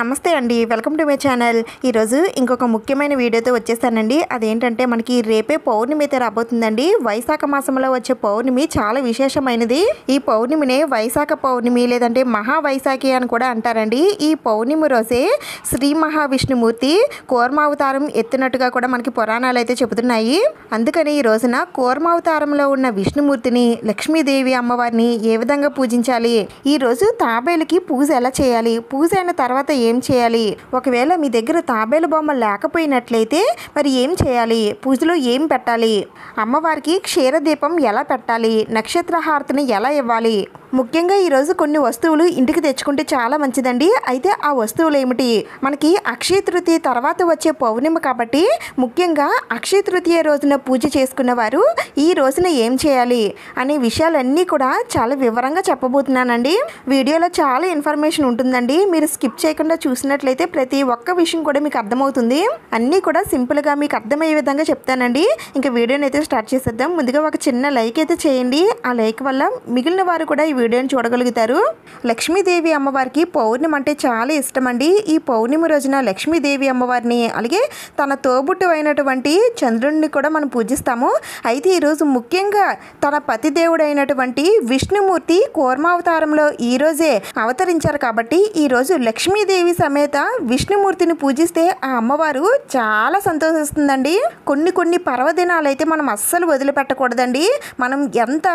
నమస్తే అండి, welcome to my channel. ఈరోజు ఇంకొక ముఖ్యమైన వీడియోతో వచ్చేసానండి. అదేంటంటే మనకి రేపే పౌర్ణమి అయితే రాబోతుందండి. వైశాఖ మాసంలో వచ్చే పౌర్ణమి చాలా విశేషమైనది. ఈ పౌర్ణమినే వైశాఖ పౌర్ణమి లేదంటే మహావైశాఖి అని కూడా అంటారండి. ఈ పౌర్ణమి రోజే శ్రీ మహావిష్ణుమూర్తి కూర్మావతారం ఎత్తినట్టుగా కూడా మనకి పురాణాలు అయితే చెబుతున్నాయి. అందుకని ఈ రోజున కూర్మావతారంలో ఉన్న విష్ణుమూర్తిని, లక్ష్మీదేవి అమ్మవారిని ఏ విధంగా పూజించాలి, ఈ రోజు తాబేలుకి పూజ ఎలా చేయాలి, పూజ అయిన తర్వాత ఏం చేయాలి, ఒకవేళ మీ దగ్గర తాబేలు బొమ్మ లేకపోయినట్లయితే మరి ఏం చేయాలి, పూజలో ఏం పెట్టాలి, అమ్మవారికి క్షీరదీపం ఎలా పెట్టాలి, నక్షత్ర హారతిని ఎలా ఇవ్వాలి, ముఖ్యంగా ఈరోజు కొన్ని వస్తువులు ఇంటికి తెచ్చుకుంటే చాలా మంచిదండి. అయితే ఆ వస్తువులు ఏమిటి, మనకి అక్షయ తృతీయ తర్వాత వచ్చే పౌర్ణమి కాబట్టి ముఖ్యంగా అక్షయ తృతీయ రోజున పూజ చేసుకున్న వారు ఈ రోజున ఏం చేయాలి అనే విషయాలన్నీ కూడా చాలా వివరంగా చెప్పబోతున్నానండి. వీడియోలో చాలా ఇన్ఫర్మేషన్ ఉంటుందండి. మీరు స్కిప్ చేయకుండా చూసినట్లయితే ప్రతి ఒక్క విషయం కూడా మీకు అర్థమవుతుంది. అన్నీ కూడా సింపుల్గా మీకు అర్థమయ్యే విధంగా చెప్తానండి. ఇంకా వీడియోని అయితే స్టార్ట్ చేసేద్దాం. ముందుగా ఒక చిన్న లైక్ అయితే చేయండి. ఆ లైక్ వల్ల మిగిలిన వారు కూడా ఈ వీడియోని చూడగలుగుతారు. లక్ష్మీదేవి అమ్మవారికి పౌర్ణమి అంటే చాలా ఇష్టం అండి. ఈ పౌర్ణమి రోజున లక్ష్మీదేవి అమ్మవారిని అలాగే తన తోబుట్టు అయినటువంటి చంద్రుడిని కూడా మనం పూజిస్తాము. అయితే ఈరోజు ముఖ్యంగా తన పతిదేవుడు అయినటువంటి విష్ణుమూర్తి కూర్మావతారంలో ఈరోజే అవతరించారు కాబట్టి ఈరోజు లక్ష్మీదేవి సమేత విష్ణుమూర్తిని పూజిస్తే ఆ అమ్మవారు చాలా సంతోషిస్తుందండి. కొన్ని పర్వదినాలు అయితే మనం అస్సలు వదిలిపెట్టకూడదండి. మనం ఎంత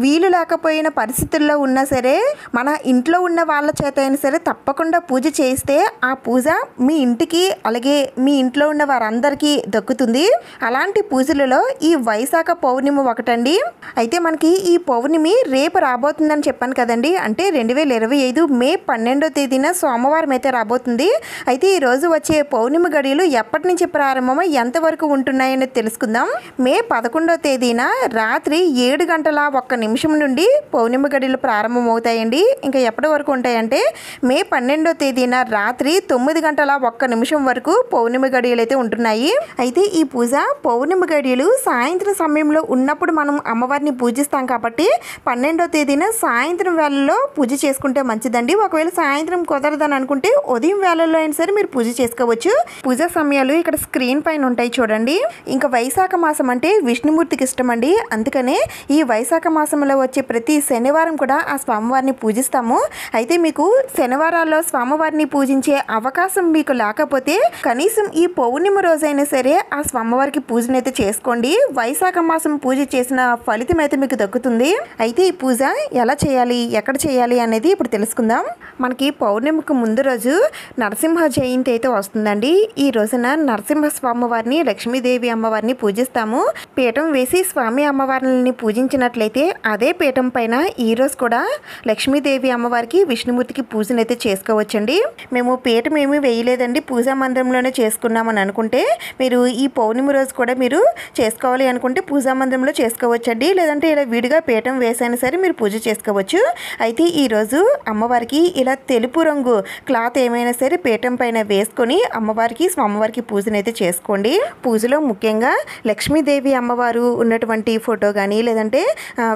వీలు లేకపోయిన పరిస్థితుల్లో ఉన్నా సరే మన ఇంట్లో ఉన్న వాళ్ళ చేత అయినా సరే తప్పకుండా పూజ చేస్తే ఆ పూజ మీ ఇంటికి అలాగే మీ ఇంట్లో ఉన్న వారందరికీ దక్కుతుంది. అలాంటి పూజలలో ఈ వైశాఖ పౌర్ణమి ఒకటండి. అయితే మనకి ఈ పౌర్ణమి రేపు రాబోతుందని చెప్పాను కదండి. అంటే 2025 మే 12వ తేదీన సోమవారం అయితే రాబోతుంది. అయితే ఈరోజు వచ్చే పౌర్ణమి గడియలు ఎప్పటి నుంచి ప్రారంభమై ఎంతవరకు ఉంటున్నాయని తెలుసుకుందాం. మే 11వ తేదీన రాత్రి 7:01 నుండి పౌర్ణమి గడియలు ప్రారంభమవుతాయండి. ఇంకా ఎప్పటి వరకు ఉంటాయంటే మే 12వ తేదీన రాత్రి 9:01 వరకు పౌర్ణమి గడియలు అయితే ఉంటున్నాయి. అయితే ఈ పూజ పౌర్ణమి గడియలు సాయంత్రం సమయంలో ఉన్నప్పుడు మనం అమ్మవారిని పూజిస్తాం కాబట్టి 12వ తేదీన సాయంత్రం వేళల్లో పూజ చేసుకుంటే మంచిదండి. ఒకవేళ సాయంత్రం కుదరదని అనుకుంటే ఉదయం వేళల్లో అయినా సరే మీరు పూజ చేసుకోవచ్చు. పూజా సమయాలు ఇక్కడ స్క్రీన్ పైన ఉంటాయి చూడండి. ఇంకా వైశాఖ మాసం అంటే విష్ణుమూర్తికి ఇష్టం అండి. అందుకనే ఈ వైశాఖ మాసంలో వచ్చే ప్రతి శనివారం కూడా ఆ స్వామివారిని పూజిస్తాము. అయితే మీకు శనివారాల్లో స్వామివారిని పూజించే అవకాశం మీకు లేకపోతే కనీసం ఈ పౌర్ణమి రోజైనా సరే ఆ స్వామివారికి పూజనైతే చేసుకోండి. వైశాఖ మాసం పూజ చేసిన ఫలితం అయితే మీకు దక్కుతుంది. అయితే ఈ పూజ ఎలా చేయాలి, ఎక్కడ చేయాలి అనేది ఇప్పుడు తెలుసుకుందాం. మనకి పౌర్ణమికి ముందు రోజు నరసింహ జయంతి అయితే వస్తుందండి. ఈ రోజున నరసింహ స్వామి వారిని, లక్ష్మీదేవి అమ్మవారిని పూజిస్తాము. పీఠం వేసి స్వామి అమ్మవారిని పూజించినట్లయితే అదే పీఠం పైన ఈ రోజు కూడా లక్ష్మీదేవి అమ్మవారికి, విష్ణుమూర్తికి పూజనైతే చేసుకోవచ్చండి. మేము పీఠం ఏమీ వేయలేదండి, పూజా మందిరంలోనే చేసుకున్నామని అనుకుంటే మీరు ఈ పౌర్ణమి రోజు కూడా మీరు చేసుకోవాలి అనుకుంటే పూజా మందిరంలో చేసుకోవచ్చండి. లేదంటే ఇలా విడిగా పీఠం వేసైనా సరే మీరు పూజ చేసుకోవచ్చు. అయితే ఈరోజు అమ్మవారికి ఇలా తెలుపు రంగు క్లాత్ ఏమైనా సరే పీఠం పైన వేసుకొని అమ్మవారికి, స్వామివారికి పూజనైతే చేసుకోండి. పూజలో ముఖ్యంగా లక్ష్మీదేవి అమ్మవారు ఉన్నటువంటి ఫోటో కానీ లేదంటే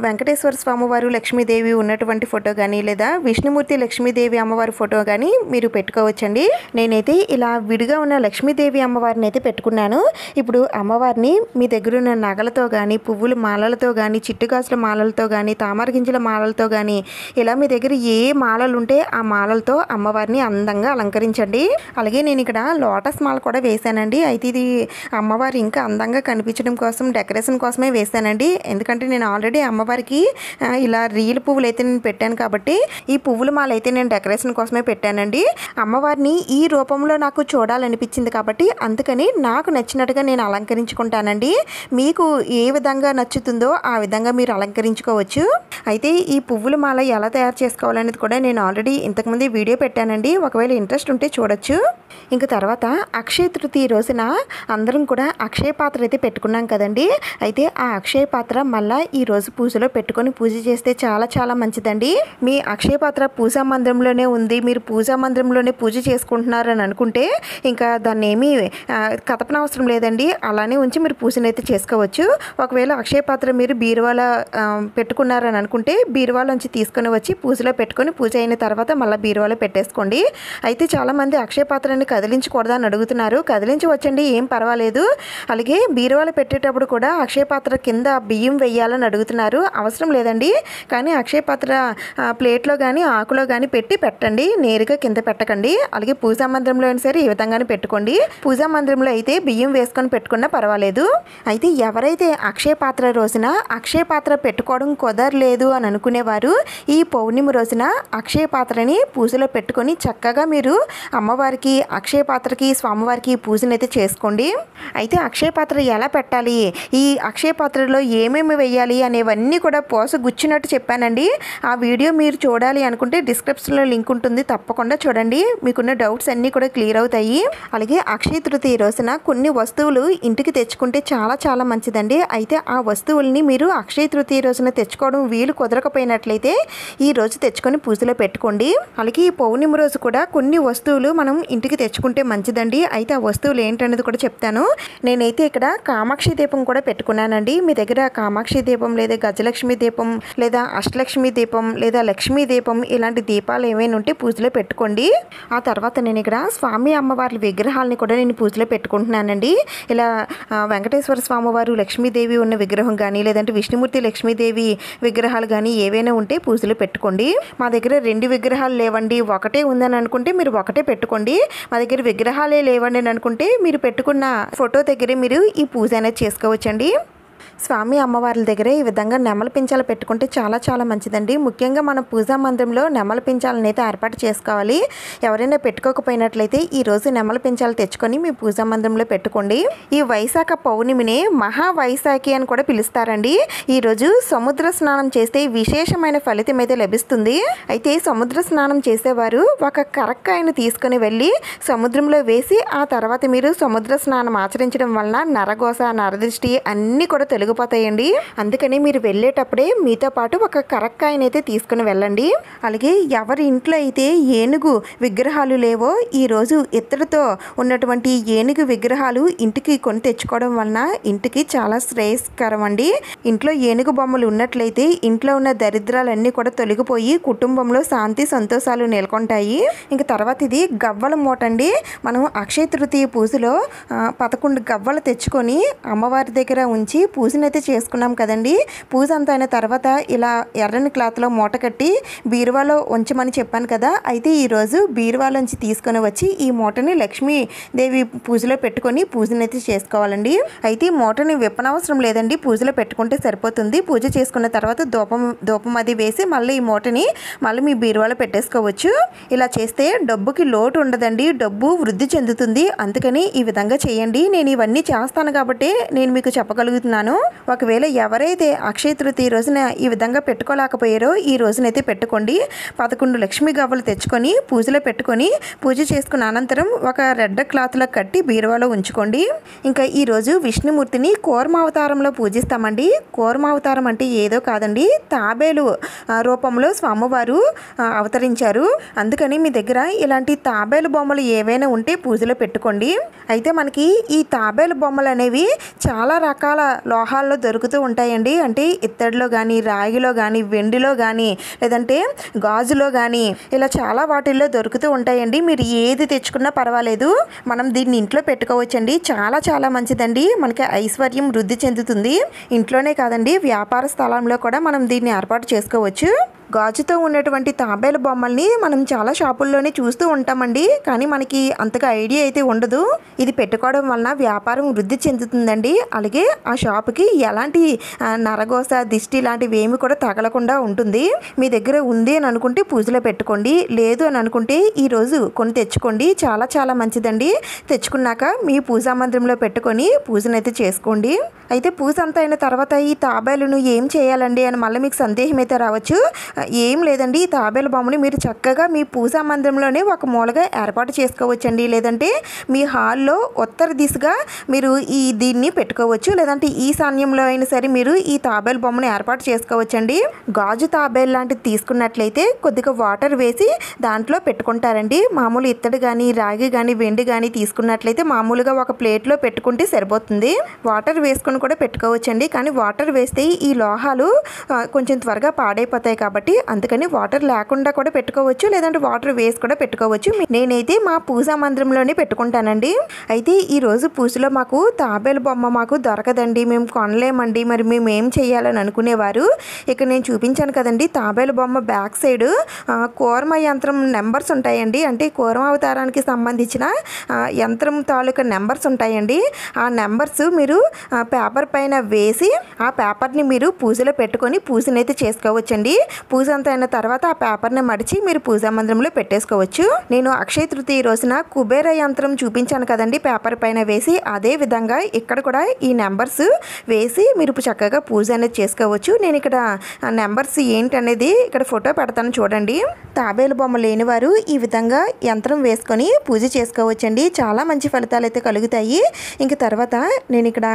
వెంకటేశ్వర స్వామివారు లక్ష్మీదేవి ఉన్నటువంటి ఫోటో కానీ లేదా విష్ణుమూర్తి లక్ష్మీదేవి అమ్మవారి ఫోటో కానీ మీరు పెట్టుకోవచ్చండి. నేనైతే ఇలా విడిగా ఉన్న లక్ష్మీదేవి అమ్మవారిని అయితే పెట్టుకున్నాను. ఇప్పుడు అమ్మవారిని మీ దగ్గర ఉన్న నగలతో కానీ, పువ్వుల మాలలతో కానీ, చిట్టుగాసుల మాలలతో కానీ, తామర గింజల మాలలతో కానీ ఇలా మీ దగ్గర ఏ మాలలు ఉంటే ఆ మాలలతో అమ్మవారిని అందంగా అలంకరించండి. అలాగే నేను ఇక్కడ లోటస్ మాల కూడా వేశానండి. అయితే ఇది అమ్మవారి ఇంకా అందంగా కనిపించడం కోసం, డెకరేషన్ కోసమే వేశానండి. ఎందుకంటే నేను ఆల్రెడీ అమ్మవారికి ఇలా రీల్ పువ్వులు అయితే నేను పెట్టాను కాబట్టి ఈ పువ్వుల మాల అయితే నేను డెకరేషన్ కోసమే పెట్టానండి. అమ్మవారిని ఈ రూపంలో నాకు చూడాలనిపించింది కాబట్టి అందుకని నాకు నచ్చినట్టుగా నేను అలంకరించుకుంటానండి. మీకు ఏ విధంగా నచ్చుతుందో ఆ విధంగా మీరు అలంకరించుకోవచ్చు. అయితే ఈ పువ్వుల మాల ఎలా తయారు చేసుకోవాలనేది కూడా నేను ఆల్రెడీ ఇంతకుముందు వీడియో పెట్టానండి. ఒకవేళ ఇంట్రెస్ట్ ఉంటే చూడొచ్చు. ఇంకా తర్వాత అక్షయ తృతీయ రోజున అందరం కూడా అక్షయ పాత్ర అయితే పెట్టుకున్నాం కదండి. అయితే ఆ అక్షయ పాత్ర మళ్ళీ ఈరోజు పూజలో పెట్టుకొని పూజ చేస్తే చాలా చాలా చాలా మంచిదండి. మీ అక్షయ పాత్ర పూజా మందిరంలోనే ఉంది, మీరు పూజా మందిరంలోనే పూజ చేసుకుంటున్నారని అనుకుంటే ఇంకా దాన్ని ఏమీ కదపనవసరం లేదండి. అలానే ఉంచి మీరు పూజనైతే చేసుకోవచ్చు. ఒకవేళ అక్షయ పాత్ర మీరు బీరువాలో పెట్టుకున్నారని అనుకుంటే బీరువాలోంచి తీసుకొని వచ్చి పూజలో పెట్టుకొని పూజ అయిన తర్వాత మళ్ళీ బీరువాలో పెట్టేసుకోండి. అయితే చాలామంది అక్షయ పాత్రని కదిలించకూడదా అని అడుగుతున్నారు. కదిలించవచ్చండి, ఏం పర్వాలేదు. అలాగే బీరువాలో పెట్టేటప్పుడు కూడా అక్షయ పాత్ర కింద బియ్యం వేయాలని అడుగుతున్నారు. అవసరం లేదండి. కానీ అక్షయ పాత్ర ప్లేట్లో కానీ ఆకులో కానీ పెట్టండి, నేరుగా కింద పెట్టకండి. అలాగే పూజా మందిరంలో అయినా సరే ఈ విధంగానే పెట్టుకోండి. పూజా మందిరంలో అయితే బియ్యం వేసుకొని పెట్టుకున్నా పర్వాలేదు. అయితే ఎవరైతే అక్షయ పాత్ర రోజున అక్షయ పాత్ర పెట్టుకోవడం కుదరలేదు అని అనుకునేవారు ఈ పౌర్ణమి రోజున అక్షయ పాత్రని పూజలో పెట్టుకొని చక్కగా మీరు అమ్మవారికి అక్షయ పాత్రకి స్వామివారికి పూజనైతే చేసుకోండి. అయితే అక్షయ పాత్ర ఎలా పెట్టాలి, ఈ అక్షయ పాత్రలో ఏమేమి వేయాలి అనేవన్నీ కూడా పోస గుచ్చినట్టు చెప్పానండి. ఆ వీడియో మీరు చూడాలి అనుకుంటే డిస్క్రిప్షన్లో లింక్ ఉంటుంది, తప్పకుండా చూడండి. మీకున్న డౌట్స్ అన్నీ కూడా క్లియర్ అవుతాయి. అలాగే అక్షయ తృతీయ రోజున కొన్ని వస్తువులు ఇంటికి తెచ్చుకుంటే చాలా చాలా మంచిదండి. అయితే ఆ వస్తువుల్ని మీరు అక్షయ తృతీయ రోజున తెచ్చుకోవడం వీలు కుదరకపోయినట్లయితే ఈ రోజు తెచ్చుకొని పూజలో పెట్టుకోండి. అలాగే ఈ పౌర్ణమి రోజు కూడా కొన్ని వస్తువులు మనం ఇంటికి తెచ్చుకుంటే మంచిదండి. అయితే ఆ వస్తువులు ఏంటనేది కూడా చెప్తాను. నేనైతే ఇక్కడ కామాక్షి దీపం కూడా పెట్టుకున్నానండి. మీ దగ్గర కామాక్షి దీపం లేదా గజలక్ష్మి దీపం లేదా అష్టలక్ష్మి దీపం లేదా లక్ష్మీ దీపం ఇలాంటి దీపాలు ఏమైనా ఉంటే పూజలో పెట్టుకోండి. ఆ తర్వాత నేను ఇక్కడ స్వామి అమ్మవారి విగ్రహాలని కూడా నేను పూజలో పెట్టుకుంటున్నానండి. ఇలా వెంకటేశ్వర స్వామివారు లక్ష్మీదేవి ఉన్న విగ్రహం కానీ లేదంటే విష్ణుమూర్తి లక్ష్మీదేవి విగ్రహాలు కానీ ఏవైనా ఉంటే పూజలో పెట్టుకోండి. మా దగ్గర 2 విగ్రహాలు లేవండి, ఒకటే ఉందని అనుకుంటే మీరు ఒకటే పెట్టుకోండి. మా దగ్గర విగ్రహాలే లేవండి అని అనుకుంటే మీరు పెట్టుకున్న ఫోటో దగ్గరే మీరు ఈ పూజ అనేది చేసుకోవచ్చండి. స్వామి అమ్మవార్ల దగ్గర ఈ విధంగా నెమల పించాలు పెట్టుకుంటే చాలా చాలా మంచిదండి. ముఖ్యంగా మన పూజా మందిరంలో నెమల పించాలను అయితే ఏర్పాటు చేసుకోవాలి. ఎవరైనా పెట్టుకోకపోయినట్లయితే ఈరోజు నెమల పించాలు తెచ్చుకొని మీ పూజా మందిరంలో పెట్టుకోండి. ఈ వైశాఖ పౌర్ణమిని మహా వైశాఖి అని కూడా పిలుస్తారండి. ఈరోజు సముద్ర స్నానం చేస్తే విశేషమైన ఫలితం అయితే లభిస్తుంది. అయితే సముద్ర స్నానం చేసేవారు ఒక కరక్కాయను తీసుకొని వెళ్ళి సముద్రంలో వేసి ఆ తర్వాత మీరు సముద్ర స్నానం ఆచరించడం వలన నరఘోష నరదృష్టి అన్నీ కూడా తొలగిపోతాయండి. అందుకని మీరు వెళ్ళేటప్పుడే మీతో పాటు ఒక కరక్కాయని అయితే తీసుకుని వెళ్ళండి. అలాగే ఎవరి ఇంట్లో అయితే ఏనుగు విగ్రహాలు లేవో ఈరోజు ఇత్తడితో ఉన్నటువంటి ఏనుగు విగ్రహాలు ఇంటికి కొని తెచ్చుకోవడం వలన ఇంటికి చాలా శ్రేయస్కరం అండి. ఇంట్లో ఏనుగు బొమ్మలు ఉన్నట్లయితే ఇంట్లో ఉన్న దరిద్రాలన్నీ కూడా తొలగిపోయి కుటుంబంలో శాంతి సంతోషాలు నెలకొంటాయి. ఇంక తర్వాత ఇది గవ్వల మూట అండి. మనం అక్షయ తృతీయ పూజలో 11 గవ్వలు తెచ్చుకొని అమ్మవారి దగ్గర ఉంచి పూజనైతే చేసుకున్నాం కదండి. పూజ అంతా అయిన తర్వాత ఇలా ఎర్రని క్లాత్లో మూట కట్టి బీరువాలో ఉంచమని చెప్పాను కదా. అయితే ఈరోజు బీరువాలోంచి తీసుకొని వచ్చి ఈ మూటని లక్ష్మీదేవి పూజలో పెట్టుకొని పూజనైతే చేసుకోవాలండి. అయితే ఈ మూటని విప్పనవసరం లేదండి, పూజలో పెట్టుకుంటే సరిపోతుంది. పూజ చేసుకున్న తర్వాత ధూపం అది వేసి మళ్ళీ ఈ మూటని మళ్ళీ మీ బీరువాలో పెట్టేసుకోవచ్చు. ఇలా చేస్తే డబ్బుకి లోటు ఉండదండి, డబ్బు వృద్ధి చెందుతుంది. అందుకని ఈ విధంగా చేయండి. నేను ఇవన్నీ చేస్తాను కాబట్టి నేను మీకు చెప్పగలుగుతున్నాను. ఒకవేళ ఎవరైతే అక్షయ తృతీయ రోజున ఈ విధంగా పెట్టుకోలేకపోయారో ఈ రోజునైతే పెట్టుకోండి. 11 లక్ష్మీ గవ్వలు తెచ్చుకొని పూజలో పెట్టుకొని పూజ చేసుకున్న అనంతరం ఒక రెడ్ క్లాత్లో కట్టి బీరువాలో ఉంచుకోండి. ఇంకా ఈరోజు విష్ణుమూర్తిని కూర్మావతారంలో పూజిస్తామండి. కూర్మావతారం అంటే ఏదో కాదండి, తాబేలు రూపంలో స్వామివారు అవతరించారు. అందుకని మీ దగ్గర ఇలాంటి తాబేలు బొమ్మలు ఏవైనా ఉంటే పూజలో పెట్టుకోండి. అయితే మనకి ఈ తాబేలు బొమ్మలు అనేవి చాలా రకాల లోహాల్లో దొరుకుతూ ఉంటాయండి. అంటే ఇత్తడిలో కానీ రాగిలో కానీ వెండిలో కానీ లేదంటే గాజులో కానీ ఇలా చాలా వాటిల్లో దొరుకుతూ ఉంటాయండి. మీరు ఏది తెచ్చుకున్నా పర్వాలేదు, మనం దీన్ని ఇంట్లో పెట్టుకోవచ్చండి. చాలా చాలా మంచిదండి, మనకి ఐశ్వర్యం వృద్ధి చెందుతుంది. ఇంట్లోనే కాదండి, వ్యాపార స్థలంలో కూడా మనం దీన్ని ఏర్పాటు చేసుకోవచ్చు. గాజుతో ఉన్నటువంటి తాబేలు బొమ్మల్ని మనం చాలా షాపుల్లోనే చూస్తూ ఉంటామండి. కానీ మనకి అంతగా ఐడియా అయితే ఉండదు. ఇది పెట్టుకోవడం వలన వ్యాపారం వృద్ధి చెందుతుందండి. అలాగే ఆ షాపుకి ఎలాంటి నరఘోష దిష్టి లాంటివి ఏమి కూడా తగలకుండా ఉంటుంది. మీ దగ్గర ఉంది అని అనుకుంటే పూజలో పెట్టుకోండి, లేదు అని అనుకుంటే ఈరోజు కొని తెచ్చుకోండి. చాలా చాలా మంచిదండి. తెచ్చుకున్నాక మీ పూజా మందిరంలో పెట్టుకొని పూజనైతే చేసుకోండి. అయితే పూజ అంతా అయిన తర్వాత ఈ తాబేలును ఏం చేయాలండి అని మళ్ళీ మీకు సందేహం అయితే రావచ్చు. ఏం లేదండి, ఈ తాబేలు బొమ్మని మీరు చక్కగా మీ పూజా మందిరంలోనే ఒక మూలగా ఏర్పాటు చేసుకోవచ్చండి. లేదంటే మీ హాల్లో ఉత్తర దిశగా మీరు దీన్ని పెట్టుకోవచ్చు. లేదంటే ఈశాన్యంలో అయినా సరే మీరు ఈ తాబేలు బొమ్మను ఏర్పాటు చేసుకోవచ్చండి. గాజు తాబేలు లాంటిది తీసుకున్నట్లయితే కొద్దిగా వాటర్ వేసి దాంట్లో పెట్టుకుంటారండి. మామూలు ఇత్తడి కానీ రాగి కానీ వెండి కానీ తీసుకున్నట్లయితే మామూలుగా ఒక ప్లేట్లో పెట్టుకుంటే సరిపోతుంది. వాటర్ వేసుకొని కూడా పెట్టుకోవచ్చండి. కానీ వాటర్ వేస్తే ఈ లోహాలు కొంచెం త్వరగా పాడైపోతాయి కాబట్టి అందుకని వాటర్ లేకుండా కూడా పెట్టుకోవచ్చు. లేదంటే వాటర్ వేసి కూడా పెట్టుకోవచ్చు. నేనైతే మా పూజా మందిరంలోనే పెట్టుకుంటానండి. అయితే ఈరోజు పూజలో మాకు తాబేలు బొమ్మ మాకు దొరకదండి, మేము కొనలేమండి, మరి మేము ఏం చేయాలని అనుకునేవారు. ఇక నేను చూపించాను కదండి తాబేలు బొమ్మ బ్యాక్ సైడ్ కూర్మ యంత్రం నెంబర్స్ ఉంటాయండి. అంటే కూర్మ అవతారానికి సంబంధించిన యంత్రం తాలూకా నెంబర్స్ ఉంటాయండి. ఆ నెంబర్స్ మీరు పేపర్ పైన వేసి ఆ పేపర్ని మీరు పూజలో పెట్టుకొని పూజనైతే చేసుకోవచ్చండి. పూజ అంతా అయిన తర్వాత ఆ పేపర్ని మడిచి మీరు పూజా మందిరంలో పెట్టేసుకోవచ్చు. నేను అక్షయ తృతీయ రోజున కుబేర యంత్రం చూపించాను కదండి పేపర్ పైన వేసి, అదే విధంగా ఇక్కడ కూడా ఈ నెంబర్స్ వేసి మీరు చక్కగా పూజ అనేది చేసుకోవచ్చు. నేను ఇక్కడ నెంబర్స్ ఏంటనేది ఇక్కడ ఫోటో పెడతాను చూడండి. తాబేలు బొమ్మ లేని వారు ఈ విధంగా యంత్రం వేసుకొని పూజ చేసుకోవచ్చండి. చాలా మంచి ఫలితాలు అయితే కలుగుతాయి. ఇంక తర్వాత నేను ఇక్కడ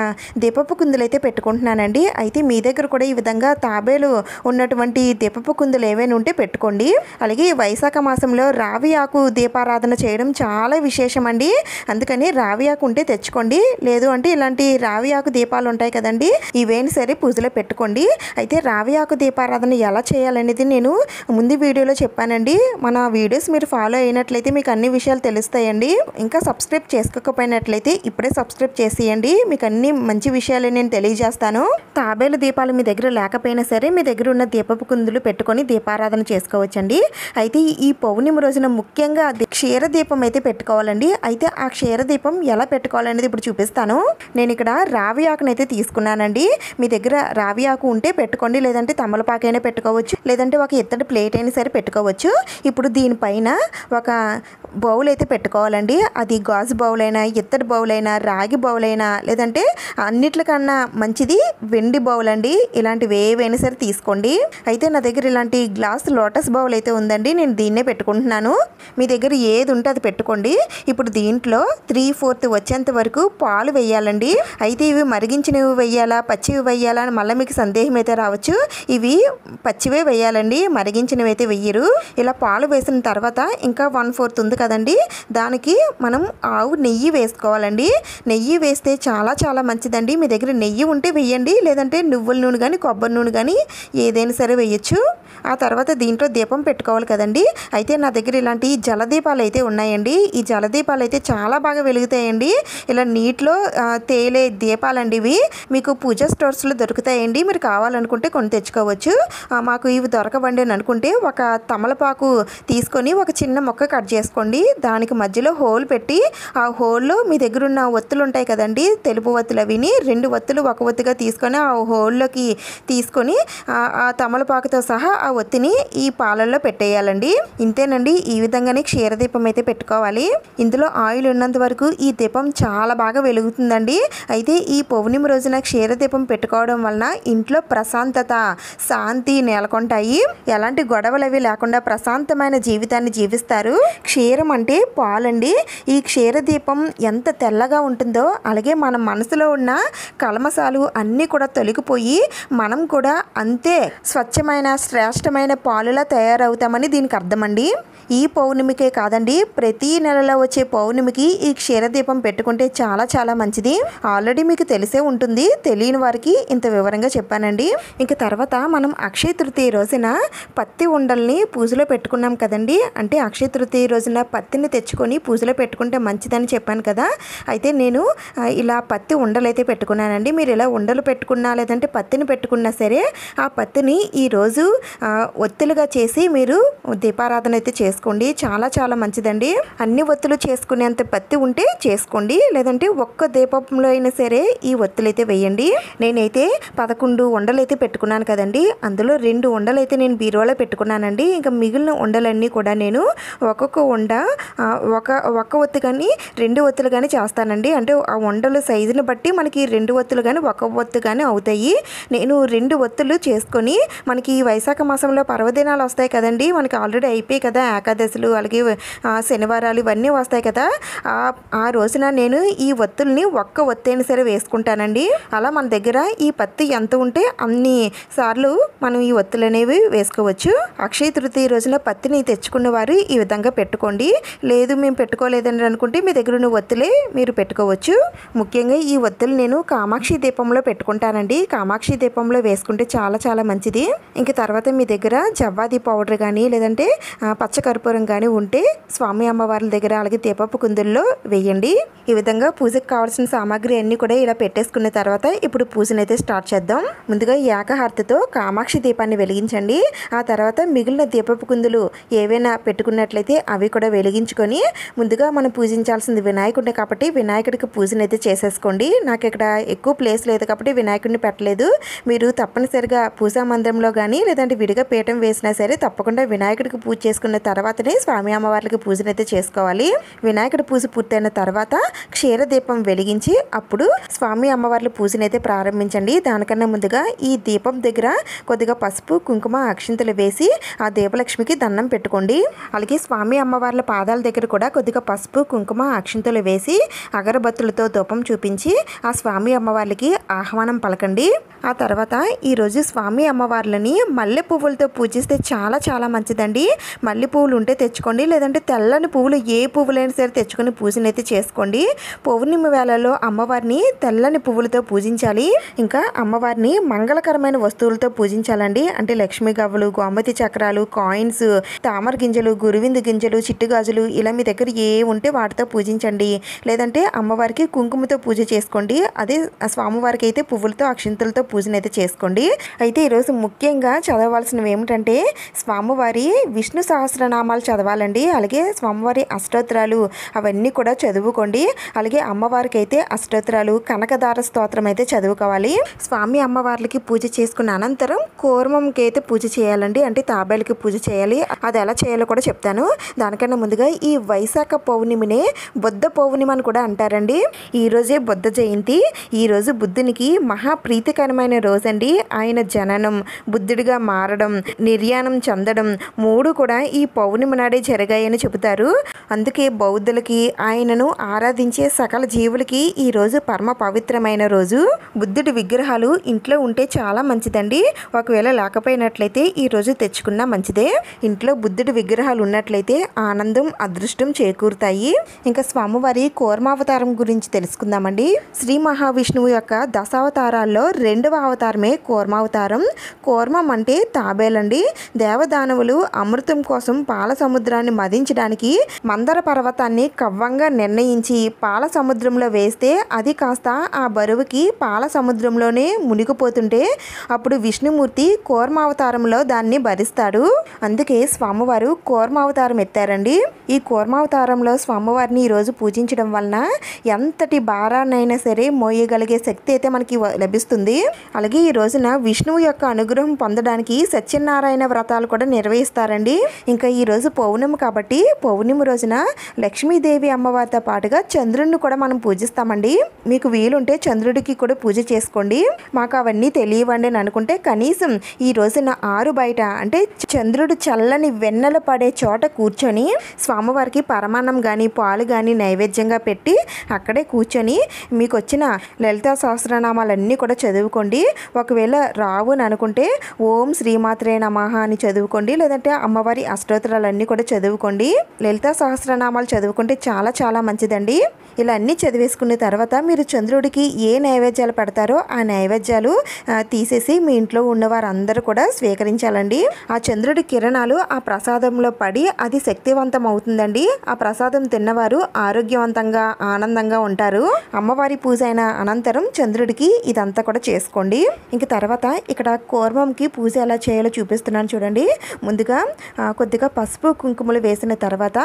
దీపపు కుందులు అయితే పెట్టుకుంటున్నానండి. అయితే మీ దగ్గర కూడా ఈ విధంగా తాబేలు ఉన్నటువంటి దీపపు కుందులు ఏవైనా ఉంటే పెట్టుకోండి. అలాగే వైశాఖ మాసంలో రావి ఆకు దీపారాధన చేయడం చాలా విశేషం అండి. అందుకని రావి ఆకు ఉంటే తెచ్చుకోండి. లేదు అంటే ఇలాంటి రావి ఆకు దీపాలు ఉంటాయి కదండి, ఇవేనా సరే పూజలో పెట్టుకోండి. అయితే రావి ఆకు దీపారాధన ఎలా చేయాలనేది నేను ముందు వీడియోలో చెప్పానండి. మన వీడియోస్ మీరు ఫాలో అయినట్లయితే మీకు అన్ని విషయాలు తెలుస్తాయండి. ఇంకా సబ్స్క్రైబ్ చేసుకోకపోయినట్లయితే ఇప్పుడే సబ్స్క్రైబ్ చేసేయండి. మీకు అన్ని మంచి విషయాలు నేను తెలియజేస్తాను. తాబేలు దీపాలు మీ దగ్గర లేకపోయినా సరే మీ దగ్గర ఉన్న దీపపు కుందులు పెట్టుకొని దీపారాధన చేసుకోవచ్చండి. అయితే ఈ పౌర్ణమి రోజున ముఖ్యంగా క్షీర దీపం అయితే పెట్టుకోవాలండి. అయితే ఆ క్షీర దీపం ఎలా పెట్టుకోవాలనేది ఇప్పుడు చూపిస్తాను. నేను ఇక్కడ రావి ఆకునైతే తీసుకున్నానండి. మీ దగ్గర రావి ఆకు ఉంటే పెట్టుకోండి. లేదంటే తమలపాకైనా పెట్టుకోవచ్చు. లేదంటే ఒక ఇత్తడి ప్లేట్ అయినా సరే పెట్టుకోవచ్చు. ఇప్పుడు దీనిపైన ఒక బౌల్ అయితే పెట్టుకోవాలండి. అది గాజు బౌల్ అయినా ఇత్తడి బౌల్ అయినా రాగి బౌల్ అయినా లేదంటే అన్నిట్లకన్నా మంచిది వెండి బౌల్ అండి. ఇలాంటివి ఏవైనా సరే తీసుకోండి. అయితే నా దగ్గర ఇలాంటి గ్లాస్ లోటస్ బౌల్ అయితే ఉందండి. నేను దీన్నే పెట్టుకుంటున్నాను. మీ దగ్గర ఏది ఉంటే అది పెట్టుకోండి. ఇప్పుడు దీంట్లో 3/4 వచ్చేంత వరకు పాలు వేయాలండి. అయితే ఇవి మరిగించినవి వేయాలా పచ్చివి వేయాలా అని మళ్ళీ మీకు సందేహం అయితే రావచ్చు. ఇవి పచ్చివే వేయాలండి, మరిగించినవి అయితే వెయ్యరు. ఇలా పాలు వేసిన తర్వాత ఇంకా 1/4 ఉంది కదండి, దానికి మనం ఆవు నెయ్యి వేసుకోవాలండి. నెయ్యి వేస్తే చాలా చాలా మంచిదండి. మీ దగ్గర నెయ్యి ఉంటే వేయండి. లేదంటే నువ్వుల నూనె కానీ కొబ్బరి నూనె కానీ ఏదైనా సరే వేయచ్చు. ఆ తర్వాత దీంట్లో దీపం పెట్టుకోవాలి కదండి. అయితే నా దగ్గర ఇలాంటి జలదీపాలు అయితే ఉన్నాయండి. ఈ జలదీపాలు అయితే చాలా బాగా వెలుగుతాయండి. ఇలా నీటిలో తేలే దీపాలండి ఇవి. మీకు పూజా స్టోర్స్లో దొరుకుతాయండి. మీరు కావాలనుకుంటే కొని తెచ్చుకోవచ్చు. మాకు ఇవి దొరకవండి అని అనుకుంటే ఒక తమలపాకు తీసుకొని ఒక చిన్న మొక్క కట్ చేసుకోండి. దానికి మధ్యలో హోల్ పెట్టి ఆ హోల్లో మీ దగ్గర ఉన్న ఒత్తులు ఉంటాయి కదండి, తెలుపు ఒత్తులు, అవిని 2 ఒత్తులు ఒక ఒత్తుగా తీసుకొని ఆ హోల్లోకి తీసుకొని ఆ తమలపాకుతో సహా ఆ ఒత్తిని ఈ పాలల్లో పెట్టేయాలండి. ఇంతేనండి. ఈ విధంగానే క్షీరదీపం అయితే పెట్టుకోవాలి. ఇందులో ఆయిల్ ఉన్నంత వరకు ఈ దీపం చాలా బాగా వెలుగుతుందండి. అయితే ఈ పౌర్ణమి రోజున క్షీరదీపం పెట్టుకోవడం వలన ఇంట్లో ప్రశాంతత శాంతి నెలకొంటాయి. ఎలాంటి గొడవలు అవి లేకుండా ప్రశాంతమైన జీవితాన్ని జీవిస్తారు. క్షీరం అంటే పాలండి. ఈ క్షీరదీపం ఎంత తెల్లగా ఉంటుందో అలాగే మన మనసులో ఉన్న కల్మసాలు అన్నీ కూడా తొలగిపోయి మనం కూడా అంతే స్వచ్ఛమైన శ్రేష్టమైన పాలులా తయారవుతామని దీనికి అర్థమండి. ఈ పౌర్ణమికే కాదండి, ప్రతి నెలలో వచ్చే పౌర్ణమికి ఈ క్షీరదీపం పెట్టుకుంటే చాలా చాలా మంచిది. ఆల్రెడీ మీకు తెలిసే ఉంటుంది, తెలియని వారికి ఇంత వివరంగా చెప్పానండి. ఇంక తర్వాత మనం అక్షయ తృతీయ రోజున పత్తి ఉండల్ని పూజలో పెట్టుకున్నాం కదండి. అంటే అక్షయ తృతీయ రోజున పత్తిని తెచ్చుకొని పూజలో పెట్టుకుంటే మంచిదని చెప్పాను కదా. అయితే నేను ఇలా పత్తి ఉండలు అయితే పెట్టుకున్నానండి. మీరు ఇలా ఉండలు పెట్టుకున్నా లేదంటే పత్తిని పెట్టుకున్నా సరే ఆ పత్తిని ఈరోజు ఒత్తులుగా చేసి మీరు దీపారాధన అయితే చేసుకోండి. చాలా చాలా మంచిదండి. అన్ని ఒత్తులు చేసుకునేంత పత్తి ఉంటే చేసుకోండి. లేదంటే ఒక్క దీపంలో అయినా సరే ఈ ఒత్తులు అయితే వేయండి. నేనైతే 11 ఉండలు అయితే పెట్టుకున్నాను కదండి. అందులో 2 ఉండలు అయితే నేను బీరువాలో పెట్టుకున్నానండి. ఇంకా మిగిలిన ఉండలన్నీ కూడా నేను ఒక్కొక్క ఉండ ఒక ఒత్తు కానీ 2 ఒత్తులు కానీ చేస్తానండి. అంటే ఆ ఉండల సైజుని బట్టి మనకి 2 ఒత్తులు కానీ ఒక ఒత్తు కానీ అవుతాయి. నేను 2 ఒత్తులు చేసుకొని మనకి వైశాఖ మాసంలో పర్వదినాలు వస్తాయి కదండి, మనకి ఆల్రెడీ అయిపోయి కదా, ఏకాదశులు అలాగే శనివారాలు ఇవన్నీ వస్తాయి కదా. ఆ రోజున నేను ఈ ఒత్తుల్ని ఒక్క ఒత్తైనా సరే వేసుకుంటానండి. అలా మన దగ్గర ఈ పత్తి ఎంత ఉంటే అన్ని సార్లు మనం ఈ ఒత్తులు అనేవి వేసుకోవచ్చు. అక్షయ తృతీయ రోజున పత్తిని తెచ్చుకున్న వారు ఈ విధంగా పెట్టుకోండి. లేదు మేము పెట్టుకోలేదని అనుకుంటే మీ దగ్గర ఉన్న ఒత్తులే మీరు పెట్టుకోవచ్చు. ముఖ్యంగా ఈ ఒత్తులు నేను కామాక్షి దీపంలో పెట్టుకుంటానండి. కామాక్షి దీపంలో వేసుకుంటే చాలా చాలా మంచిది. ఇంక తర్వాత మీ దగ్గర జవ్వాది పౌడర్ కానీ లేదంటే పచ్చకర్పూరం కానీ ఉంటే స్వామి అమ్మవార్ల దగ్గర అలాగే దీపపు కుందుల్లో వేయండి. ఈ విధంగా పూజకు కావాల్సిన సామాగ్రి అన్నీ కూడా ఇలా పెట్టేసుకున్న తర్వాత ఇప్పుడు పూజను అయితే స్టార్ట్ చేద్దాం. ముందుగా ఏకహారతితో కామాక్షి దీపాన్ని వెలిగించండి. ఆ తర్వాత మిగిలిన దీపపు కుందులు ఏవైనా పెట్టుకున్నట్లయితే అవి కూడా వెలిగించుకొని ముందుగా మనం పూజించాల్సింది వినాయకుడిని కాబట్టి వినాయకుడికి పూజను అయితే చేసేసుకోండి. నాకు ఇక్కడ ఎక్కువ ప్లేస్ లేదు కాబట్టి వినాయకుడిని పెట్టలేదు. మీరు తప్పనిసరిగా పూజా మందిరంలో కానీ లేదంటే విడిగా పీఠం వేసినా సరే తప్పకుండా వినాయకుడికి పూజ చేసుకున్న తర్వాతనే స్వామి అమ్మవార్లకి పూజను అయితే చేసుకోవాలి. వినాయకుడి పూజ పూర్తయిన తర్వాత క్షీర దీపం వెలిగించి అప్పుడు స్వామి అమ్మవార్ల పూజను అయితే ప్రారంభించండి. దానికన్నా ముందుగా ఈ దీపం దగ్గర కొద్దిగా పసుపు కుంకుమ అక్షింతలు వేసి ఆ దీపలక్ష్మికి దండం పెట్టుకోండి. అలాగే స్వామి అమ్మవార్ల పాదాల దగ్గర కూడా కొద్దిగా పసుపు కుంకుమ అక్షింతలు వేసి అగరబత్తులతో ధూపం చూపించి ఆ స్వామి అమ్మవార్లకి ఆహ్వానం పలకండి. ఆ తర్వాత ఈరోజు స్వామి అమ్మవార్లని మల్లె పువ్వులతో పూజిస్తే చాలా చాలా మంచిదండి. మల్లె పువ్వులు ఉంటే తెచ్చుకోండి, లేదంటే తెల్లని పువ్వులు ఏ పువ్వులైనా సరే తెచ్చుకొని పూజనైతే చేసుకోండి. పౌర్ణమి వేళలో అమ్మవారిని తెల్లని పువ్వులతో పూజించాలి. ఇంకా అమ్మవారిని మంగళకరమైన వస్తువులతో పూజించాలండి. అంటే లక్ష్మీ గవ్వలు, గోమతి చక్రాలు, కాయిన్స్, తామర గింజలు, గురువింద గింజలు, చిట్టుగాజులు ఇలా మీ దగ్గర ఏ ఉంటే వాటితో పూజించండి. లేదంటే అమ్మవారికి కుంకుమతో పూజ చేసుకోండి. అదే స్వామివారికి అయితే పువ్వులతో అక్షింతలతో పూజనైతే చేసుకోండి. అయితే ఈరోజు ముఖ్యంగా చదవాల్సినవి ఏమిటంటే స్వామివారి విష్ణు సహస్రనామాలు చదవాలండి. అలాగే స్వామివారి అష్టోత్తరాలు అవన్నీ కూడా చదువుకోండి. అలాగే అమ్మవారికి అయితే అష్టోత్తరాలు కనకదార స్తోత్రం అయితే చదువుకోవాలి. స్వామి అమ్మవార్లకి పూజ చేసుకున్న అనంతరం కూర్మంకి అయితే పూజ చేయాలండి. అంటే తాబేలకి పూజ చేయాలి. అది ఎలా చేయాలో కూడా చెప్తాను. దానికన్నా ముందుగా ఈ వైశాఖ పౌర్ణమినే బుద్ధ పౌర్ణమి అని కూడా అంటారండి. ఈరోజే బుద్ధ జయంతి. ఈరోజు బుద్ధునికి మహాప్రీతికరమైన రోజండి. ఆయన జననం, బుద్ధుడిగా మారడం, నిర్యాణం చెందడం మూడు కూడా ఈ పౌర్ణమి నాడే జరిగాయని చెబుతారు. అందుకే బౌద్ధులకి ఆయనను ఆరాధించే సకల జీవులకి ఈ రోజు పరమ పవిత్రమైన రోజు. బుద్ధుడి విగ్రహాలు ఇంట్లో ఉంటే చాలా మంచిదండి. ఒకవేళ లేకపోయినట్లయితే ఈ రోజు తెచ్చుకున్నా మంచిదే. ఇంట్లో బుద్ధుడి విగ్రహాలు ఉన్నట్లయితే ఆనందం అదృష్టం చేకూరుతాయి. ఇంకా స్వామివారి కూర్మావతారం గురించి తెలుసుకుందామండి. శ్రీ మహావిష్ణువు యొక్క దశావతారాల్లో రెండవ అవతారమే కూర్మావతారం. కూర్మం అంటే తాబేలండి. దేవదానవులు అమృతం కోసం పాల సముద్రాన్ని మదించడానికి మందర పర్వతాన్ని కవ్వంగా నిర్ణయించి పాల సముద్రంలో వేస్తే అది కాస్త ఆ బరువుకి పాల సముద్రంలోనే మునిగిపోతుంటే అప్పుడు విష్ణుమూర్తి కూర్మావతారంలో దాన్ని భరిస్తాడు. అందుకే స్వామివారు కూర్మావతారం ఎత్తారండి. ఈ కూర్మావతారంలో స్వామివారిని ఈరోజు పూజించడం వలన ఎంతటి భారాన్నైనా సరే మోయగలిగే శక్తి అయితే మనకి లభిస్తుంది. అలాగే ఈ రోజున విష్ణువు యొక్క అనుగ్రహం పొందడానికి సత్యనారాయణ వ్రతాలు కూడా నిర్వహిస్తారండి. ఇంకా ఈ రోజు పౌర్ణమి కాబట్టి పౌర్ణమి రోజున లక్ష్మీదేవి అమ్మవారితో పాటుగా చంద్రుడిని కూడా మనం పూజిస్తామండి. మీకు వీలుంటే చంద్రుడికి కూడా పూజ చేసుకోండి. మాకు అవన్నీ తెలియవండి అని అనుకుంటే కనీసం ఈ రోజున ఆరు బయట అంటే చంద్రుడు చల్లని వెన్నెల పడే చోట కూర్చొని స్వామివారికి పరమాన్నం కానీ పాలు కానీ నైవేద్యంగా పెట్టి అక్కడే కూర్చొని మీకు వచ్చిన లలితా సహస్రనామాలన్నీ కూడా చదువుకోండి. ఒకవేళ రావు అని అనుకుంటే ఓం శ్రీమాత్రే నమః అని చదువుకోండి. లేదంటే అమ్మవారి అష్టోత్తరాలన్నీ కూడా చదువుకోండి. లలితా సహస్రనామాలు చదువుకుంటే చాలా చాలా మంచిదండి. ఇలా అన్నీ చదివేసుకున్న తర్వాత మీరు చంద్రుడికి ఏ నైవేద్యాలు పెడతారో ఆ నైవేద్యాలు తీసేసి మీ ఇంట్లో ఉన్న వారందరూ కూడా స్వీకరించాలండి. ఆ చంద్రుడి కిరణాలు ఆ ప్రసాదంలో పడి అది శక్తివంతం అవుతుందండి. ఆ ప్రసాదం తిన్నవారు ఆరోగ్యవంతంగా ఆనందంగా ఉంటారు. అమ్మవారి పూజ అయిన అనంతరం చంద్రుడికి ఇదంతా కూడా చేసుకోండి. ఇంక తర్వాత ఇక్కడ కూర్మంకి పూజ ఎలా చేయాలో చూపిస్తున్నాను చూడండి. ముందుగా కొద్దిగా పసుపు కుంకుమలు వేసిన తర్వాత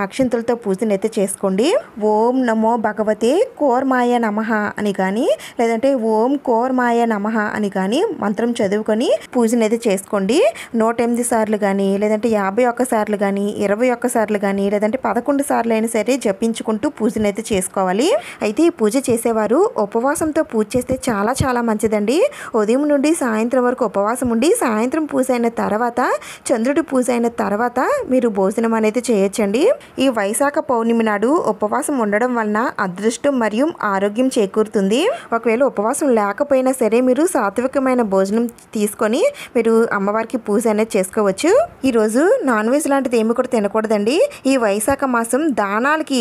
అక్షింతలతో పూజనైతే చేసుకోండి. ఓం నమో భగవతే కూర్మాయ నమః అని కానీ లేదంటే ఓం కూర్మాయ నమః అని కానీ మంత్రం చదువుకొని పూజనైతే చేసుకోండి. 108 సార్లు కానీ లేదంటే 51 సార్లు కానీ 21 సార్లు కానీ లేదంటే 11 సార్లు అయినా సరే జపించుకుంటూ పూజనైతే చేసుకోవాలి. అయితే ఈ పూజ చేసేవారు ఉపవాసంతో పూజ చేస్తే చాలా చాలా మంచిదండి. ఉదయం నుండి సాయంత్రం వరకు ఉపవాసం ఉండి సాయంత్రం పూజ అయిన తర్వాత, చంద్రుడి పూజ అయిన తర్వాత మీరు భోజనం అనేది చేయొచ్చండి. ఈ వైశాఖ పౌర్ణమి నాడు ఉపవాసం ఉండడం వలన అదృష్టం మరియు ఆరోగ్యం చేకూరుతుంది. ఒకవేళ ఉపవాసం లేకపోయినా సరే మీరు సాత్వికమైన భోజనం తీసుకొని మీరు అమ్మవారికి పూజ అనేది చేసుకోవచ్చు. ఈరోజు నాన్ వెజ్ లాంటిది ఏమి కూడా తినకూడదండి. ఈ వైశాఖ మాసం దానాలకి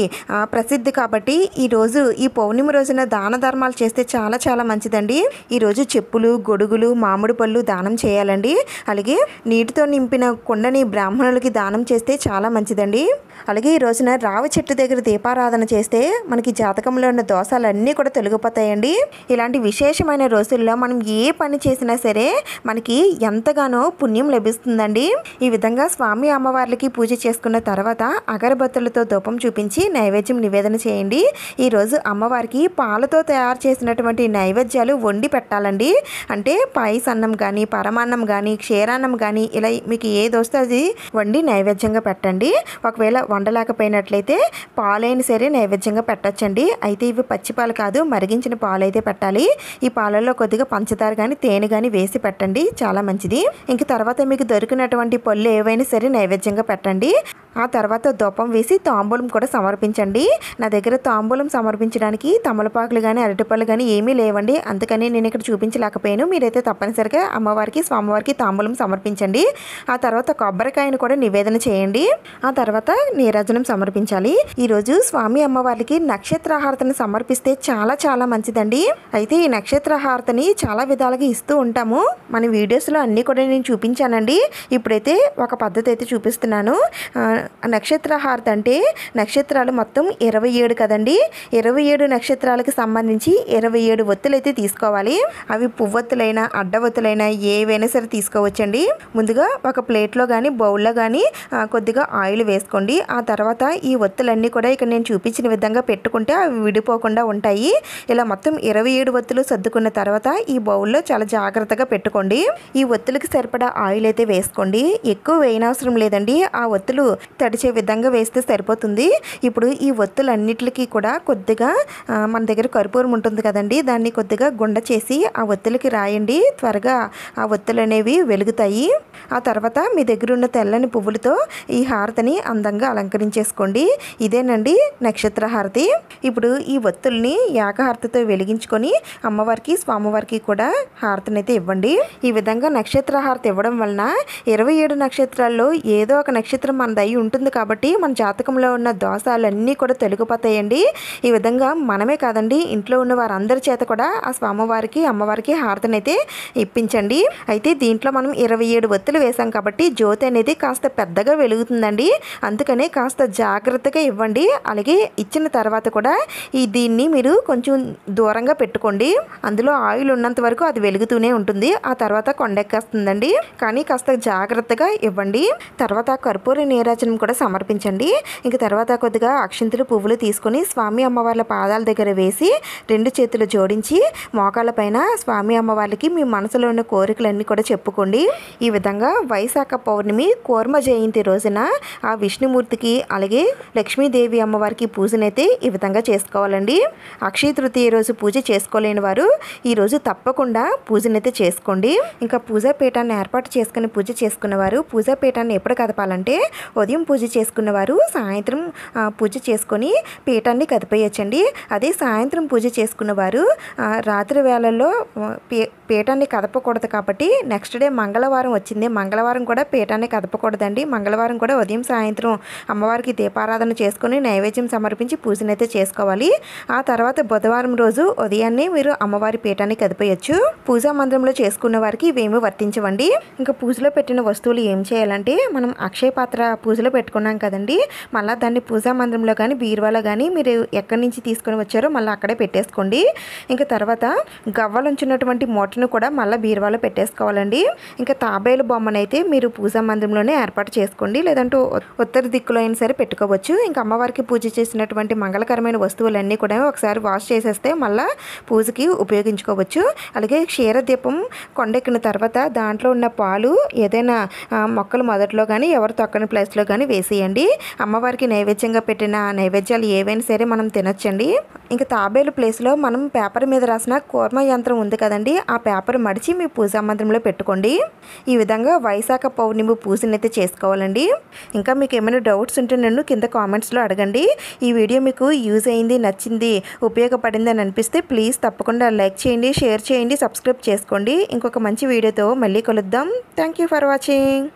ప్రసిద్ధి కాబట్టి ఈరోజు ఈ పౌర్ణమి రోజున దాన ధర్మాలు చేస్తే చాలా చాలా మంచిదండి. ఈరోజు చెప్పులు, గొడుగులు, మామిడి పళ్ళు దానం చేయాలండి. అలాగే నీటితో నింపిన కుండని బ్రాహ్మణులకి దానం చేస్తే చాలా మంచిదండి. అలాగే ఈ రోజున రావి చెట్టు దగ్గర దీపారాధన చేస్తే మనకి జాతకంలో ఉన్న దోషాలన్నీ కూడా తొలగిపోతాయండి. ఇలాంటి విశేషమైన రోజుల్లో మనం ఏ పని చేసినా సరే మనకి ఎంతగానో పుణ్యం లభిస్తుందండి. ఈ విధంగా స్వామి అమ్మవార్లకి పూజ చేసుకున్న తర్వాత అగరబత్తులతో ధూపం చూపించి నైవేద్యం నివేదన చేయండి. ఈరోజు అమ్మవారికి పాలతో తయారు చేసినటువంటి నైవేద్యాలు వండి పెట్టాలండి. అంటే పాయసన్నం కానీ, పరమాన్నం కానీ, క్షీరాన్నం కానీ ఇలా మీకు ఏది వస్తే అది వండి నైవేద్యంగా పెట్టండి. ఒకవేళ వండలేకపోయినట్లయితే పాలైన సరే నైవేద్యంగా పెట్టచ్చండి. అయితే ఇవి పచ్చిపాలు కాదు, మరిగించిన పాలు అయితే పెట్టాలి. ఈ పాలల్లో కొద్దిగా పంచదార కానీ, తేనె కానీ వేసి పెట్టండి, చాలా మంచిది. ఇంక తర్వాత మీకు దొరికినటువంటి పళ్ళు ఏవైనా సరే నైవేద్యంగా పెట్టండి. ఆ తర్వాత ధూపం వేసి తాంబూలం కూడా సమర్పించండి. నా దగ్గర తాంబూలం సమర్పించడానికి తమలపాకులు కానీ, అరటిపళ్ళు కానీ ఏమీ లేవండి. అందుకని నేను ఇక్కడ చూపించలేకపోయాను. మీరైతే తప్పనిసరిగా అమ్మవారికి, స్వామివారికి తాంబూలం సమర్పించండి. ఆ తర్వాత కొబ్బరికాయను కూడా నివేదన చేయండి. ఆ తర్వాత నీరాజనం సమర్పించాలి. ఈరోజు స్వామి అమ్మవారికి నక్షత్రహారతిని సమర్పిస్తే చాలా చాలా మంచిదండి. అయితే ఈ నక్షత్రహారతిని చాలా విధాలుగా ఇస్తూ ఉంటాము. మన వీడియోస్లో అన్నీ కూడా నేను చూపించానండి. ఇప్పుడైతే ఒక పద్ధతి అయితే చూపిస్తున్నాను. నక్షత్రహారతి అంటే నక్షత్రాలు మొత్తం 27 కదండి. 27 నక్షత్రాలకు సంబంధించి 27 ఒత్తులు అయితే తీసుకోవాలి. అవి పువ్వొత్తులైనా, అడ్డవత్తులైనా ఏవైనా సరే తీసుకోవచ్చండి. ముందుగా ఒక ప్లేట్లో కానీ, బౌల్లో కానీ కొద్దిగా ఆయిల్ వేసుకోండి. ఆ తర్వాత ఈ ఒత్తులన్నీ కూడా ఇక్కడ నేను చూపించిన విధంగా పెట్టుకుంటే అవి విడిపోకుండా ఉంటాయి. ఇలా మొత్తం 27 ఒత్తులు సర్దుకున్న తర్వాత ఈ బౌల్లో చాలా జాగ్రత్తగా పెట్టుకోండి. ఈ ఒత్తులకి సరిపడా ఆయిల్ అయితే వేసుకోండి. ఎక్కువ వేయనవసరం లేదండి. ఆ ఒత్తులు తడిచే విధంగా వేస్తే సరిపోతుంది. ఇప్పుడు ఈ ఒత్తులన్నిటికీ కూడా కొద్దిగా మన దగ్గర కర్పూరం ఉంటుంది కదండి, దాన్ని కొద్దిగా గుండ చేసి ఆ ఒత్తులకి రాయండి. త్వరగా ఆ ఒత్తులు అనేవి వెలుగుతాయి. ఆ తర్వాత మీ దగ్గర ఉన్న తెల్లని పువ్వులతో ఈ హారతిని అందంగా అలంకరించేసుకోండి. ఇదేనండి నక్షత్ర హారతి. ఇప్పుడు ఈ ఒత్తుల్ని ఏకహారతితో వెలిగించుకొని అమ్మవారికి, స్వామివారికి కూడా హారతిని అయితే ఇవ్వండి. ఈ విధంగా నక్షత్ర హారతి ఇవ్వడం వలన 27 నక్షత్రాల్లో ఏదో ఒక నక్షత్రం మన దయ ఉంటుంది కాబట్టి మన జాతకంలో ఉన్న దోషాలన్నీ కూడా తొలగిపోతాయండి. ఈ విధంగా మనమే కాదండి, ఇంట్లో ఉన్న వారందరి చేత కూడా ఆ స్వామివారికి, అమ్మవారికి హారతిని అయితే ఇప్పించండి. అయితే దీంట్లో మనం 27 ఒత్తులు వేసాం కాబట్టి జ్యోతి అనేది కాస్త పెద్దగా వెలుగుతుందండి. అందుకనే కాస్త జాగ్రత్తగా ఇవ్వండి. అలాగే ఇచ్చిన తర్వాత కూడా దీన్ని మీరు కొంచెం దూరంగా పెట్టుకోండి. అందులో ఆయిల్ ఉన్నంత వరకు అది వెలుగుతూనే ఉంటుంది. ఆ తర్వాత కొండెక్కేస్తుందండి. కానీ కాస్త జాగ్రత్తగా ఇవ్వండి. తర్వాత కర్పూర నీరాజనం కూడా సమర్పించండి. ఇంక తర్వాత కొద్దిగా అక్షింతలు, పువ్వులు తీసుకొని స్వామి అమ్మవార్ల పాదాల దగ్గర వేసి 2 చేతులు జోడించి మోకాళ్ళ పైన స్వామి అమ్మవార్లకి మీ మనసులో ఉన్న కోరికలన్నీ కూడా చెప్పుకోండి. ఈ విధంగా వైశాఖ పౌర్ణమి కూర్మ జయంతి రోజున ఆ విష్ణుమూర్తికి అలాగే లక్ష్మీదేవి అమ్మవారికి పూజనైతే ఈ విధంగా చేసుకోవాలండి. అక్షయ తృతీయ రోజు పూజ చేసుకోలేని వారు ఈరోజు తప్పకుండా పూజనైతే చేసుకోండి. ఇంకా పూజా పీఠాన్ని ఏర్పాటు చేసుకుని పూజ చేసుకున్నవారు పూజా పీఠాన్ని ఎప్పుడు కదపాలంటే ఉదయం పూజ చేసుకున్నవారు సాయంత్రం పూజ చేసుకొని పీఠాన్ని కదిపేయచ్చండి. అదే సాయంత్రం పూజ చేసుకున్నవారు రాత్రి వేళల్లో పీఠాన్ని కదపకూడదు కాబట్టి నెక్స్ట్ డే మంగళవారం వచ్చింది, మంగళవారం కూడా పీఠాన్ని కదపకూడదండి. మంగళవారం కూడా ఉదయం సాయంత్రం అమ్మవారికి దీపారాధన చేసుకుని నైవేద్యం సమర్పించి పూజనైతే చేసుకోవాలి. ఆ తర్వాత బుధవారం రోజు ఉదయాన్నే మీరు అమ్మవారి పీఠాన్ని కదిపేయచ్చు. పూజా మందిరంలో చేసుకున్న వారికి ఇవేమీ వర్తించవండి. ఇంకా పూజలో పెట్టిన వస్తువులు ఏం చేయాలంటే మనం అక్షయ పాత్ర పూజలో పెట్టుకున్నాం కదండి, మళ్ళీ దాన్ని పూజా మందిరంలో కానీ, బీరువాలో కానీ మీరు ఎక్కడి నుంచి తీసుకొని వచ్చారో మళ్ళీ అక్కడే పెట్టేసుకోండి. ఇంకా తర్వాత గవ్వలుంచినటువంటి మూటను కూడా మళ్ళీ బీరువాలో పెట్టేసుకోవాలండి. ఇంకా తాబేలు బొమ్మనైతే మీరు పూజా మందిరంలోనే ఏర్పాటు చేసుకోండి, లేదంటే ఉత్తర దిక్కులో అయినా సరే పెట్టుకోవచ్చు. ఇంకా అమ్మవారికి పూజ చేసినటువంటి మంగళకరమైన వస్తువులన్నీ కూడా ఒకసారి వాష్ చేసేస్తే మళ్ళీ పూజకి ఉపయోగించుకోవచ్చు. అలాగే క్షీరదీపం కొండెక్కిన తర్వాత దాంట్లో ఉన్న పాలు ఏదైనా మొక్కలు మొదట్లో కానీ ఎవరు తొక్కని ప్లేస్లో కానీ వేసేయండి. అమ్మవారికి నైవేద్యంగా పెట్టిన నైవేద్యాలు ఏవైనా సరే మనం తినొచ్చండి. ఇంకా తాబేలు ప్లేస్లో మనం పేపర్ మీద రాసిన కూర్మ యంత్రం ఉంది కదండి, ఆ పేపర్ మడిచి మీ పూజా మందిరంలో పెట్టుకోండి. పెట్టుకోండి. ఈ విధంగా వైశాఖ పౌర్ణమి పూజని అయితే చేసుకోవాలండి. ఇంకా మీకు ఏమైనా డౌట్స్ ఉంటే నన్ను కింద కామెంట్స్లో అడగండి. ఈ వీడియో మీకు యూజ్ అయింది, నచ్చింది, ఉపయోగపడింది అని అనిపిస్తే ప్లీజ్ తప్పకుండా లైక్ చేయండి, షేర్ చేయండి, సబ్స్క్రైబ్ చేసుకోండి. ఇంకొక మంచి వీడియోతో మళ్ళీ కలుద్దాం. Thank you for watching.